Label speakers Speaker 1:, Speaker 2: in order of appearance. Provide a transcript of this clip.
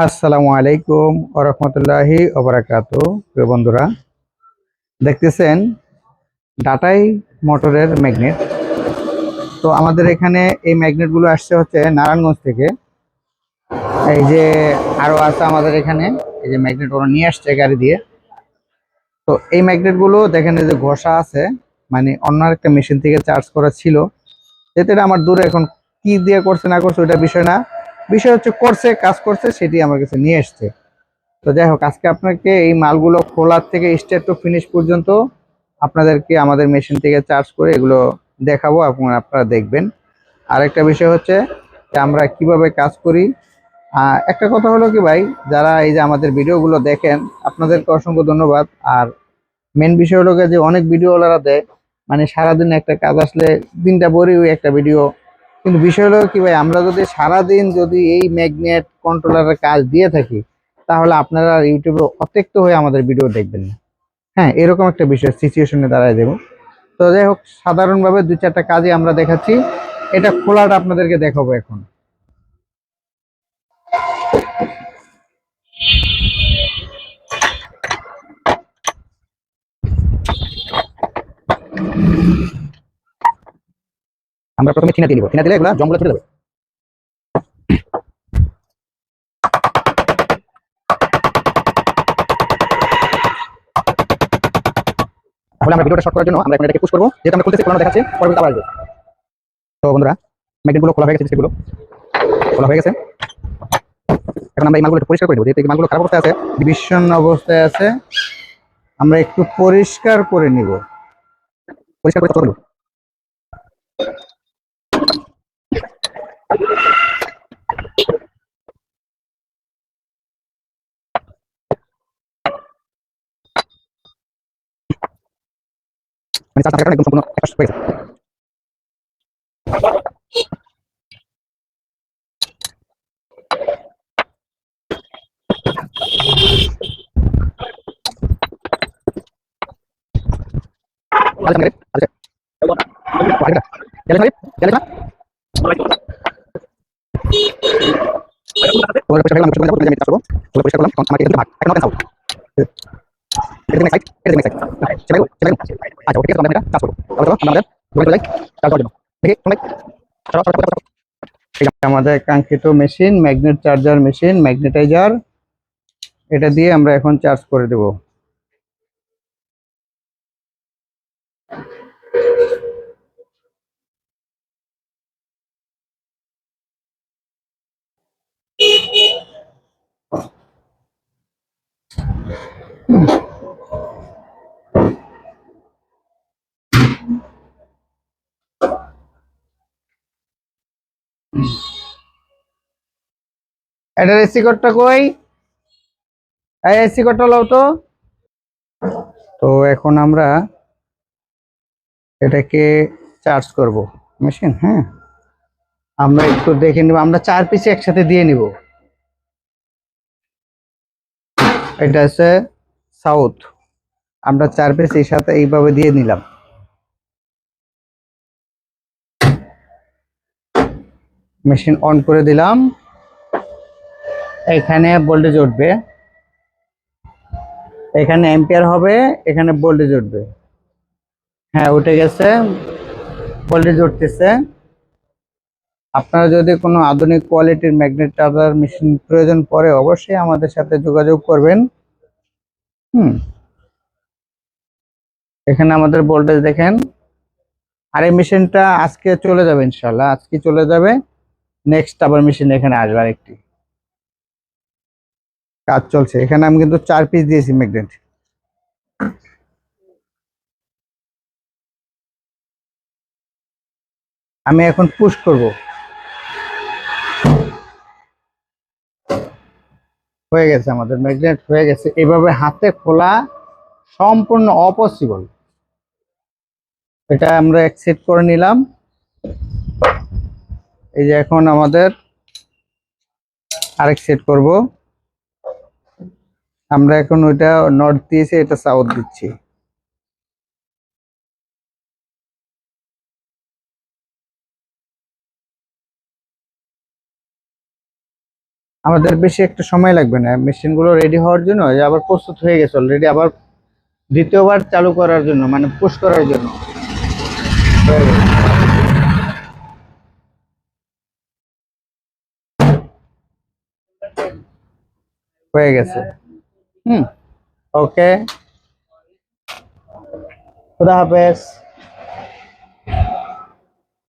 Speaker 1: আসসালামু আলাইকুম ওয়া রাহমাতুল্লাহি ওয়া বারাকাতুহু। প্রিয় বন্ধুরা, দেখতেছেন ডাটাই মোটরের ম্যাগনেট। তো আমাদের এখানে এই ম্যাগনেটগুলো আসছে হচ্ছে নারায়ণগঞ্জ থেকে। এই যে আরো আছে আমাদের এখানে, এই যে ম্যাগনেট ওরা নিয়ে আসছে গাড়ি দিয়ে। তো এই ম্যাগনেটগুলো দেখেন, এই যে ঘষা আছে, মানে অন্য একটা মেশিন থেকে চার্জ করা ছিল। যেটা আমার দূরে এখন কি দিয়ে করছে না করছে ওইটা বিষয় না, বিষয় হচ্ছে করছে, কাজ করছে, সেটি আমার কাছে নিয়ে আসছে। তো যাই হোক, আজকে আপনাকে এই মালগুলো খোলার থেকে স্টার্ট টু ফিনিশ পর্যন্ত আপনাদেরকে আমাদের মেশিন থেকে চার্জ করে এগুলো দেখাবো এবং আপনারা দেখবেন। আরেকটা বিষয় হচ্ছে যে আমরা কিভাবে কাজ করি। একটা কথা হলো কি ভাই, যারা এই যে আমাদের ভিডিওগুলো দেখেন, আপনাদেরকে অসংখ্য ধন্যবাদ। আর মেন বিষয় হলো গিয়ে যে অনেক ভিডিওওয়ালারা দেয়, মানে সারাদিন একটা কাজ আসলে দিনটা ভরে ওই একটা ভিডিও। কিন্তু বিষয় হলো কি ভাই, আমরা যদি সারাদিন যদি এই ম্যাগনেট কন্ট্রোলারের কাজ দিয়ে থাকি, তাহলে আপনারা ইউটিউবে অত্যক্ত হয়ে আমাদের ভিডিও দেখবেন না। হ্যাঁ, এরকম একটা বিষয় সিচুয়েশনে দাঁড়ায় দেবো। তো যাই হোক, সাধারণভাবে দুই চারটা কাজই আমরা দেখাচ্ছি। এটা খোলাটা আপনাদেরকে দেখাবো এখন। আমরা প্রথমে ঠিনা দিয়ে দিব, ঠিনা দিলে এগুলো জঙ্গলে চলে যাবে। তাহলে আমরা ভিডিওটা শর্ট করার জন্য আমরা এখন এটাকে পুশ করবো, যেটা আমরা খুলতেছি খোলানো দেখাচ্ছে, পরবর্তীতে আবার আসবে। তো বন্ধুরা, ম্যাগনেটগুলো খোলা হয়ে গেছে, ডিসপ্লেগুলো খোলা হয়ে গেছে। এখন আমরা এই মালগুলো একটু পরিষ্কার করে দেবো, যেহেতু এই মালগুলো খারাপ অবস্থায় আছে, বিষণ্ণ অবস্থায় আছে। আমরা একটু পরিষ্কার করে নিব, পরিষ্কার করে চলবো। মানে চার টাকাটা একদম সম্পূর্ণ একটা হয়ে গেছে। আচ্ছা ম্যাগনেট আচ্ছা আরেকটা গেলে না গেলে না তোমাদের পয়সা আমি পয়সা করে যাবো, তুমি পরিষ্কার করলাম, আমাকে এটা ভাগ এখন সাউথ এটা নেক্সট সাইড, এটা নেক্সট সাইড সেটা সেটা আচ্ছা ওকে, আমরা এটা কাজ করব। তাহলে চলো আমাদের ঘুরে যাই কাজ করার জন্য। দেখি তোমরা চলো চলো চলো। এই আমাদের কাঙ্ক্ষিত মেশিন, ম্যাগনেট চার্জার মেশিন, ম্যাগনেটাইজার, এটা দিয়ে আমরা এখন চার্জ করে দেব। এটার এসি কোডটা কই? এই এসি কোডটা লাও তো। তো এখন আমরা এটাকে চার্জ করব মেশিন। হ্যাঁ, আমরা একটু দেখে নিব, আমরা 4 পিস একসাথে দিয়ে নিব। এটা আছে সাউথ, আমরা 4 পিস এই সাথে এইভাবে দিয়ে নিলাম। মেশিন অন করে দিলাম, এখানে ভোল্টেজ উঠবে, এখানে অ্যাম্পিয়ার হবে, এখানে ভোল্টেজ উঠবে। হ্যাঁ, উঠে গেছে, ভোল্টেজ উঠতেছে। আপনারা যদি কোনো আধুনিক কোয়ালিটির ম্যাগনেট চার্জার মেশিন প্রয়োজন পড়ে, অবশ্যই আমাদের সাথে যোগাযোগ করবেন। হুম, এখানে আমাদের ভোল্টেজ দেখেন। আর এই মেশিনটা আজকে চলে যাবে, ইনশাল্লাহ আজকে চলে যাবে। নেক্সট আবার মেশিন এখানে আসবে আরেকটি। কাজ চলছে, এখানে আমি কিন্তু 4 পিস দিয়েছি ম্যাগনেট। আমি এখন পুশ করব। হয়ে গেছে, আমাদের ম্যাগনেট হয়ে গেছে। এভাবে হাতে খোলা সম্পূর্ণ অপসিবল। এটা আমরা অ্যাকসেপ্ট করে নিলাম। এই যে এখন আমাদের আরেক সেট করব। আমরা এখন ওইটা নর্থ দিয়েছি, এটা সাউথ দিচ্ছি। আমাদের বেশি একটা সময় লাগবে না মেশিনগুলো রেডি হওয়ার জন্য, যে আবার প্রস্তুত হয়ে গেছে অলরেডি, আবার দ্বিতীয়বার চালু করার জন্য মানে পুশ করার জন্য হয়ে গেছে। হয়ে গেছে। হুম। ওকে, খুদা হাফেজ।